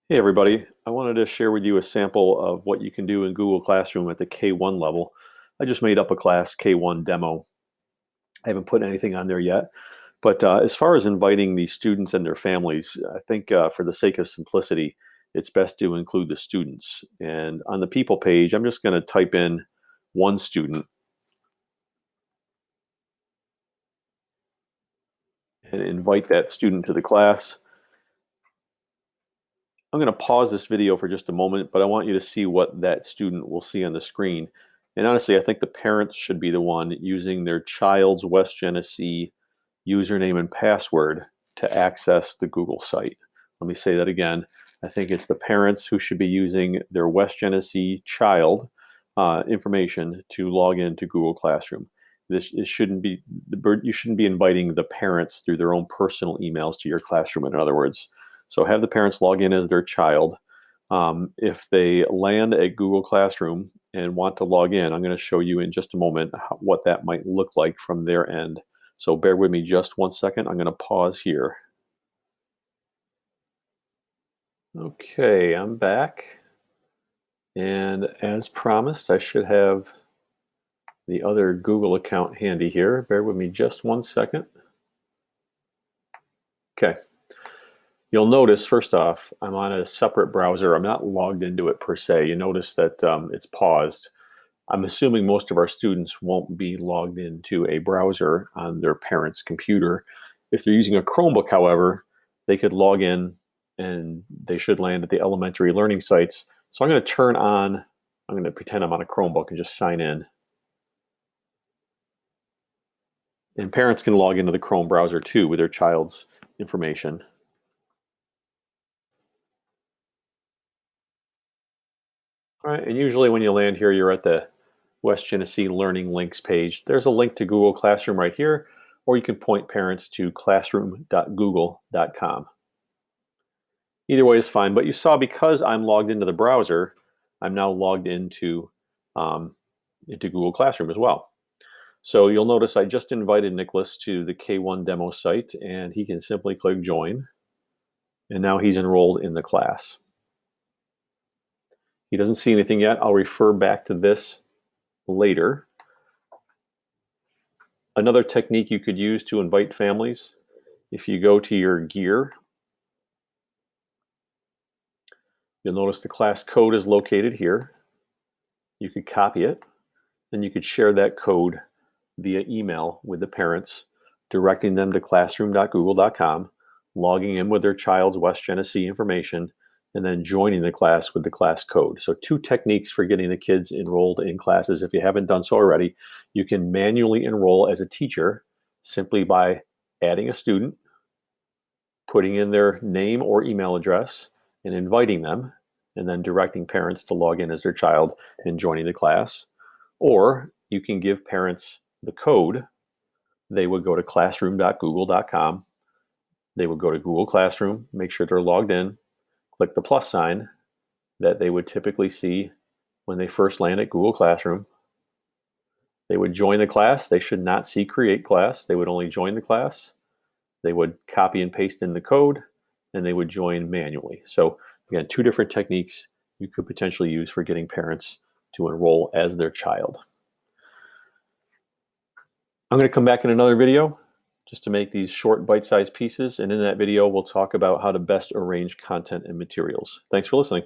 Hey everybody, I wanted to share with you a sample of what you can do in Google Classroom at the K-1 level. I just made up a class K-1 demo. I haven't put anything on there yet, but as far as inviting the students and their families, I think for the sake of simplicity, it's best to include the students. And on the people page, I'm just going to type in one student and invite that student to the class. I'm going to pause this video for just a moment, but I want you to see what that student will see on the screen. And honestly, I think the parents should be the one using their child's West Genesee username and password to access the Google site. Let me say that again. I think it's the parents who should be using their West Genesee child information to log into Google Classroom. It shouldn't be you shouldn't be inviting the parents through their own personal emails to your classroom. In other words, so have the parents log in as their child. If they land at Google Classroom and want to log in, I'm going to show you in just a moment what that might look like from their end. So bear with me just 1 second. I'm going to pause here. Okay, I'm back. And as promised, I should have the other Google account handy here. Bear with me just 1 second. Okay. You'll notice, first off, I'm on a separate browser. I'm not logged into it per se. You notice that it's paused. I'm assuming most of our students won't be logged into a browser on their parents' computer. If they're using a Chromebook, however, they could log in and they should land at the elementary learning sites. So I'm going to I'm going to pretend I'm on a Chromebook and just sign in. And parents can log into the Chrome browser too with their child's information. All right, and usually when you land here, you're at the West Genesee Learning Links page. There's a link to Google Classroom right here, or you can point parents to classroom.google.com. Either way is fine, but you saw because I'm logged into the browser, I'm now logged into Google Classroom as well. So you'll notice I just invited Nicholas to the K-1 demo site, and he can simply click join, and now he's enrolled in the class. He doesn't see anything yet. I'll refer back to this later. Another technique you could use to invite families, if you go to your gear, you'll notice the class code is located here. You could copy it, and you could share that code via email with the parents, directing them to classroom.google.com, logging in with their child's West Genesee information, and then joining the class with the class code. So 2 techniques for getting the kids enrolled in classes. If you haven't done so already, you can manually enroll as a teacher simply by adding a student, putting in their name or email address, and inviting them, and then directing parents to log in as their child and joining the class. Or you can give parents the code. They would go to classroom.google.com. They would go to Google Classroom, make sure they're logged in, click the plus sign that they would typically see when they first land at Google Classroom. They would join the class. They should not see create class. They would only join the class. They would copy and paste in the code, and they would join manually. So again, 2 different techniques you could potentially use for getting parents to enroll as their child. I'm going to come back in another video just to make these short bite-sized pieces. And in that video, we'll talk about how to best arrange content and materials. Thanks for listening.